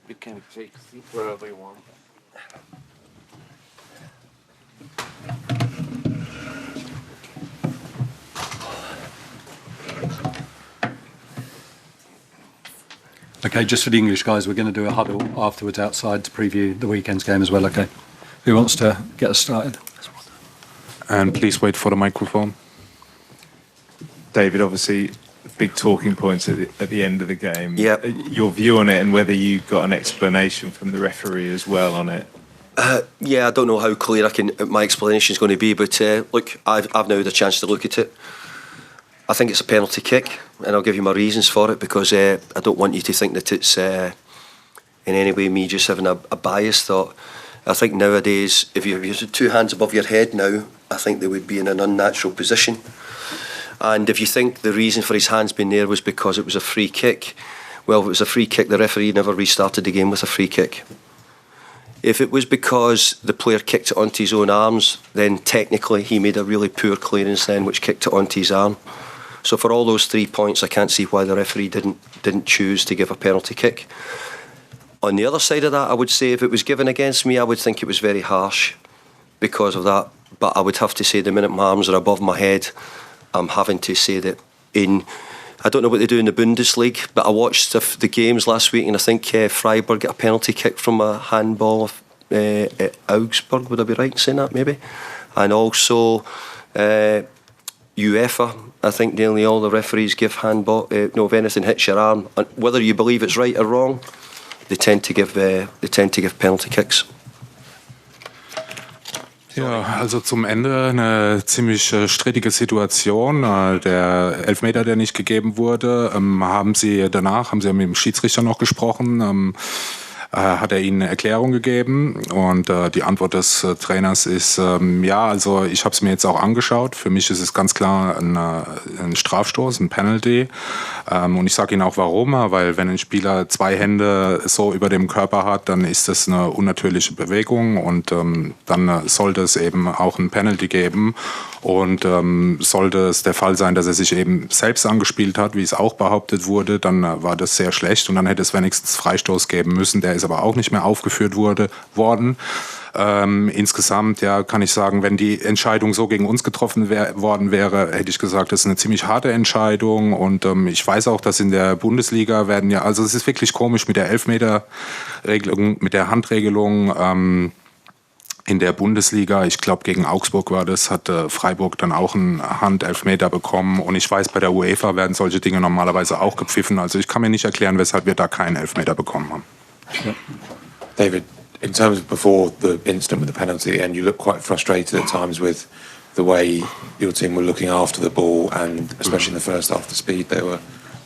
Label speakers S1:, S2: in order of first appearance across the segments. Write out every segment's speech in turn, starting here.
S1: You can take seat wherever you want.
S2: Okay, just for the English guys, we're going to do a huddle afterwards outside to preview the weekend's game as well, okay? Who wants to get us started?
S3: And please wait for the microphone.
S4: David, obviously, big talking points at the end of the game.
S5: Yeah.
S4: Your view on it and whether you got an explanation from the referee as well on it.
S5: Yeah, I don't know how clear my explanation is going to be, but look, I've now had a chance to look at it. I think it's a penalty kick, and I'll give you my reasons for it, because I don't want you to think that it's in any way me just having a biased thought. I think nowadays, if you have two hands above your head now, I think they would be in an unnatural position. And if you think the reason for his hands being there was because it was a free kick, well, if it was a free kick, the referee never restarted the game with a free kick. If it was because the player kicked it onto his own arms, then technically he made a really poor clearance then, which kicked it onto his arm. So for all those 3 points, I can't see why the referee didn't choose to give a penalty kick. On the other side of that, I would say if it was given against me, I would think it was very harsh because of that. But I would have to say the minute my arms are above my head, I'm having to say that I don't know what they do in the Bundesliga, but I watched the games last week, and I think Freiburg got a penalty kick from a handball at Augsburg. Would I be right in saying that, maybe? And also UEFA, I think nearly all the referees give handball. If anything hits your arm, whether you believe it's right or wrong, they tend to give penalty kicks.
S3: Ja, also zum Ende eine ziemlich strittige Situation. Der Elfmeter, der nicht gegeben wurde, haben Sie mit dem Schiedsrichter noch gesprochen. Hat er Ihnen eine Erklärung gegeben, und die Antwort des Trainers ist, ja, also ich habe es mir jetzt auch angeschaut. Für mich ist es ganz klar ein Strafstoß, ein Penalty. Und ich sage Ihnen auch warum, weil wenn ein Spieler 2 Hände so über dem Körper hat, dann ist das eine unnatürliche Bewegung, und dann sollte es eben auch ein Penalty geben. Und sollte es der Fall sein, dass er sich eben selbst angespielt hat, wie es auch behauptet wurde, dann war das sehr schlecht, und dann hätte es wenigstens Freistoß geben müssen. Der ist aber auch nicht mehr aufgeführt worden. Insgesamt kann ich sagen, wenn die Entscheidung so gegen uns getroffen worden wäre, hätte ich gesagt, das ist eine ziemlich harte Entscheidung. Und ich weiß auch, dass in der Bundesliga also es ist wirklich komisch mit der Elfmeterregelung, mit der Handregelung. In der Bundesliga, ich glaube gegen Augsburg war das, hat Freiburg dann auch einen Handelfmeter bekommen. Und ich weiß, bei der UEFA werden solche Dinge normalerweise auch gepfiffen. Also ich kann mir nicht erklären, weshalb wir da keinen Elfmeter bekommen haben.
S2: Yeah.
S6: David, in terms of before the incident with the penalty, and you look quite frustrated at times with the way your team were looking after the ball, and especially in the first half, the speed they were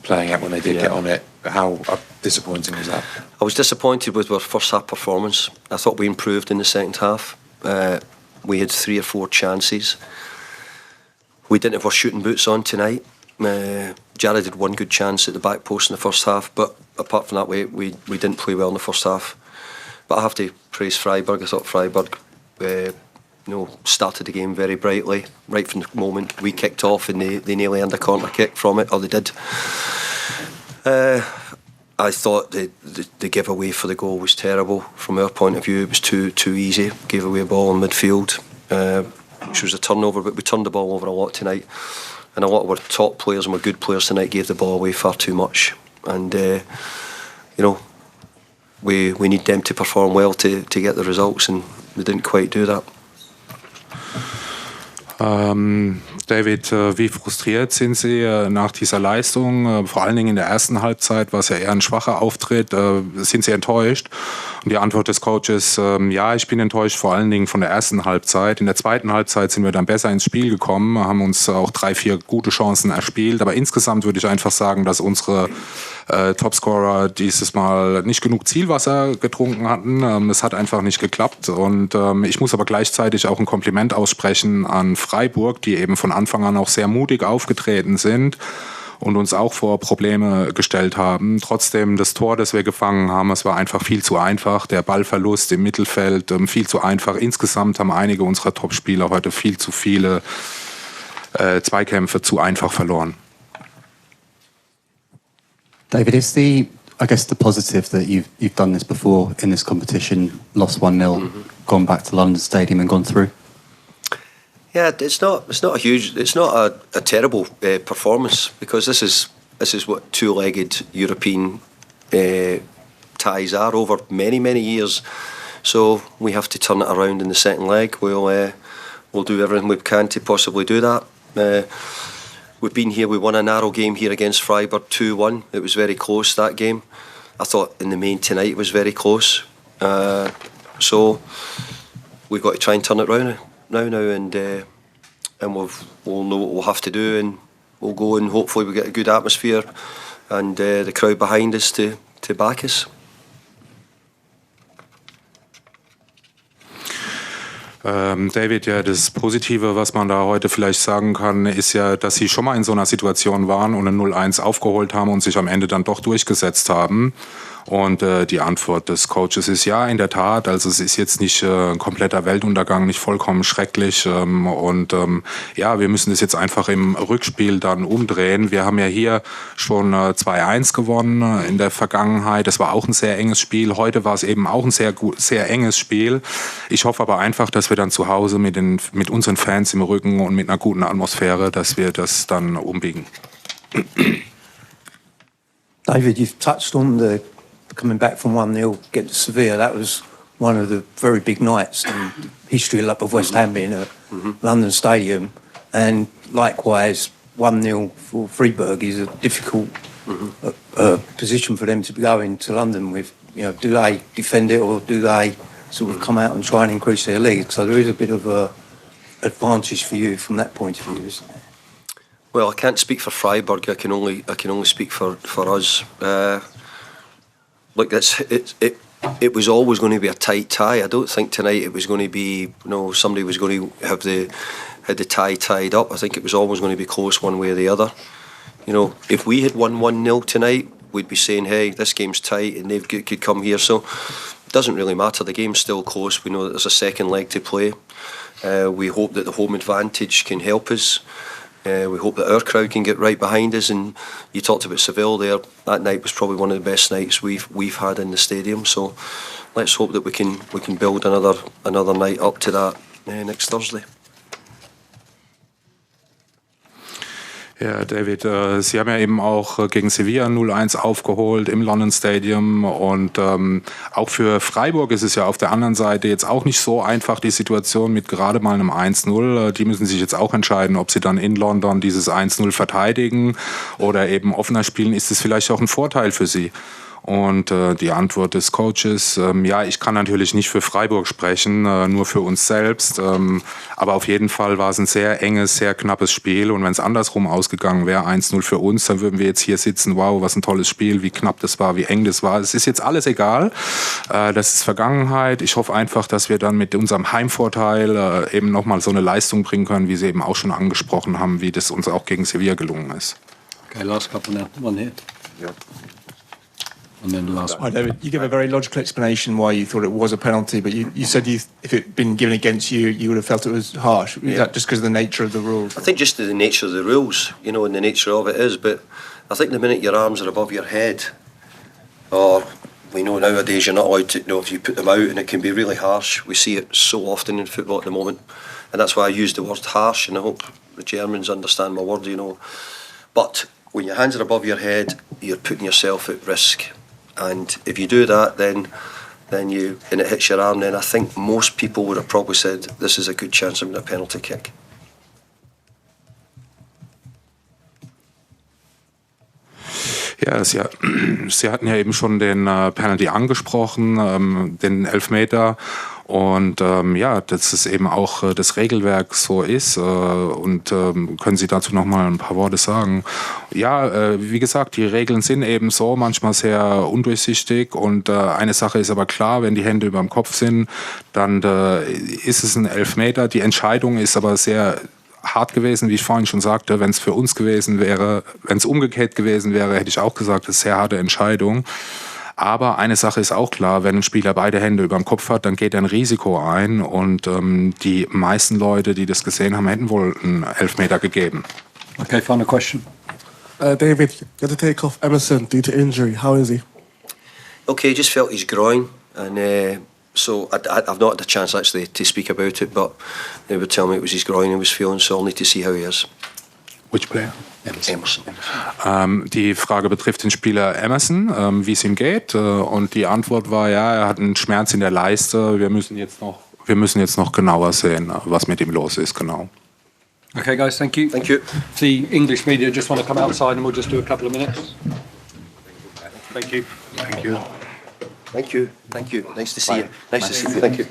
S6: playing at when they did get on it. How disappointing was that?
S5: I was disappointed with our first half performance. I thought we improved in the second half. We had 3 or 4 chances. We didn't have our shooting boots on tonight. Jared had 1 good chance at the back post in the first half, but apart from that, we didn't play well in the first half. But I have to praise Freiburg. I thought Freiburg started the game very brightly. Right from the moment we kicked off, and they nearly earned a corner kick from it, or they did. I thought the giveaway for the goal was terrible. From our point of view, it was too easy. Gave away a ball in midfield, which was a turnover, but we turned the ball over a lot tonight. And a lot of our top players and our good players tonight gave the ball away far too much. And, we need them to perform well to get the results, and they didn't quite do that.
S3: David, wie frustriert sind Sie nach dieser Leistung? Vor allen Dingen in der ersten Halbzeit war es ja eher ein schwacher Auftritt. Sind Sie enttäuscht? Und die Antwort des Coaches, ja, ich bin enttäuscht, vor allen Dingen von der ersten Halbzeit. In der zweiten Halbzeit sind wir dann besser ins Spiel gekommen, haben uns auch 3, 4 gute Chancen erspielt. Aber insgesamt würde ich einfach sagen, dass unsere Topscorer dieses Mal nicht genug Zielwasser getrunken hatten. Es hat einfach nicht geklappt. Und ich muss aber gleichzeitig auch ein Kompliment aussprechen an Freiburg, die eben von Anfang an auch sehr mutig aufgetreten sind und uns auch vor Probleme gestellt haben. Trotzdem das Tor, das wir gefangen haben, es war einfach viel zu einfach. Der Ballverlust im Mittelfeld viel zu einfach. Insgesamt haben einige unserer Topspieler heute viel zu viele Zweikämpfe zu einfach verloren.
S7: David, is the I guess the positive that you've done this before in this competition, lost 1-0, gone back to London Stadium and gone through.
S5: Yeah, it's not a terrible performance, because this is what two-legged European ties are over many years. So we have to turn it around in the second leg. We'll do everything we can to possibly do that. We've been here. We won a narrow game here against Freiburg 2-1. It was very close, that game. I thought in the main tonight it was very close. So we've got to try and turn it round now, and we'll know what we'll have to do, and we'll go, and hopefully we get a good atmosphere and the crowd behind us to back us.
S3: David, ja, das Positive, was man da heute vielleicht sagen kann, ist ja, dass sie schon mal in so einer Situation waren und ein 0-1 aufgeholt haben und sich am Ende dann doch durchgesetzt haben. Und die Antwort des Coaches ist ja, in der Tat. Also es ist jetzt nicht ein kompletter Weltuntergang, nicht vollkommen schrecklich. Ja, wir müssen das jetzt einfach im Rückspiel dann umdrehen. Wir haben ja hier schon 2-1 gewonnen in der Vergangenheit. Das war auch ein sehr enges Spiel. Heute war es eben auch ein sehr enges Spiel. Ich hoffe aber einfach, dass wir dann zu Hause mit unseren Fans im Rücken und mit einer guten Atmosphäre, dass wir das dann umbiegen.
S8: David, you've touched on the coming back from 1-0 against Sevilla. That was one of the very big nights in the history of West Ham being at London Stadium. And likewise, 1-0 for Freiburg is a difficult position for them to be going to London with. You know, do they defend it, or do they sort of come out and try and increase their lead? So there is a bit of a advantage for you from that point of view, isn't there?
S5: Well, I can't speak for Freiburg. I can only speak for us. Look, it was always going to be a tight tie. I don't think tonight it was going to be, somebody was going to have the tie tied up. I think it was always going to be close one way or the other. If we had won 1-0 tonight, we'd be saying, hey, this game's tight and they could come here. So it doesn't really matter. The game's still close. We know that there's a second leg to play. We hope that the home advantage can help us. We hope that our crowd can get right behind us. And you talked about Seville there. That night was probably one of the best nights we've had in the stadium. So let's hope that we can build another night up to that next Thursday.
S3: Ja, David, Sie haben ja eben auch gegen Sevilla 0-1 aufgeholt im London Stadium, und auch für Freiburg ist es ja auf der anderen Seite jetzt auch nicht so einfach, die Situation mit gerade mal einem 1-0. Die müssen sich jetzt auch entscheiden, ob sie dann in London dieses 1-0 verteidigen oder eben offener spielen. Ist es vielleicht auch ein Vorteil für sie? Und die Antwort des Coaches, ja, ich kann natürlich nicht für Freiburg sprechen, nur für uns selbst. Aber auf jeden Fall war es ein sehr enges, sehr knappes Spiel. Und wenn es andersrum ausgegangen wäre, 1-0 für uns, dann würden wir jetzt hier sitzen, wow, was ein tolles Spiel, wie knapp das war, wie eng das war. Es ist jetzt alles egal. Das ist Vergangenheit. Ich hoffe einfach, dass wir dann mit unserem Heimvorteil eben nochmal so eine Leistung bringen können, wie Sie eben auch schon angesprochen haben, wie das uns auch gegen Sevilla gelungen ist.
S2: Okay, last couple now. One here.
S4: Yeah.
S2: And then the last
S9: Hi,
S2: one.
S9: David. You gave a very logical explanation why you thought it was a penalty, but you said if it had been given against you, you would have felt it was harsh. Is that just because of the nature of the rules?
S5: I think just the nature of the rules, and the nature of it is. But I think the minute your arms are above your head, or we know nowadays you're not allowed to, if you put them out, and it can be really harsh. We see it so often in football at the moment, and that's why I use the word harsh, and I hope the Germans understand my word, But when your hands are above your head, you're putting yourself at risk. And if you do that, then and it hits your arm, then I think most people would have probably said this is a good chance of a penalty kick.
S3: Ja, Sie hatten ja eben schon den Penalty angesprochen, den Elfmeter. Und ja, dass es eben auch das Regelwerk so ist. Und können Sie dazu noch mal ein paar Worte sagen? Ja, wie gesagt, die Regeln sind eben so manchmal sehr undurchsichtig. Und eine Sache ist aber klar, wenn die Hände über dem Kopf sind, dann ist es ein Elfmeter. Die Entscheidung ist aber sehr hart gewesen, wie ich vorhin schon sagte. Wenn es für uns gewesen wäre, wenn es umgekehrt gewesen wäre, hätte ich auch gesagt, das ist eine sehr harte Entscheidung. Aber eine Sache ist auch klar, wenn ein Spieler beide Hände über dem Kopf hat, dann geht er ein Risiko ein. Und die meisten Leute, die das gesehen haben, hätten wohl einen Elfmeter gegeben.
S2: Okay, final question.
S10: David, you had to take off Emerson due to injury. How is he?
S5: Okay, just felt his groin, and so I've not had a chance actually to speak about it, but they would tell me it was his groin he was feeling, so I'll need to see how he is.
S3: Which player?
S5: Emerson.
S3: Die Frage betrifft den Spieler Emerson, wie es ihm geht. Und die Antwort war, ja, er hat einen Schmerz in der Leiste. Wir müssen jetzt noch genauer sehen, was mit ihm los ist, genau.
S2: Okay, guys, thank you.
S5: Thank you.
S2: The English media just want to come outside and we'll just do a couple of minutes. Thank you.
S5: Thank you. Thank you. Nice to see you. Nice to see you. Thank you.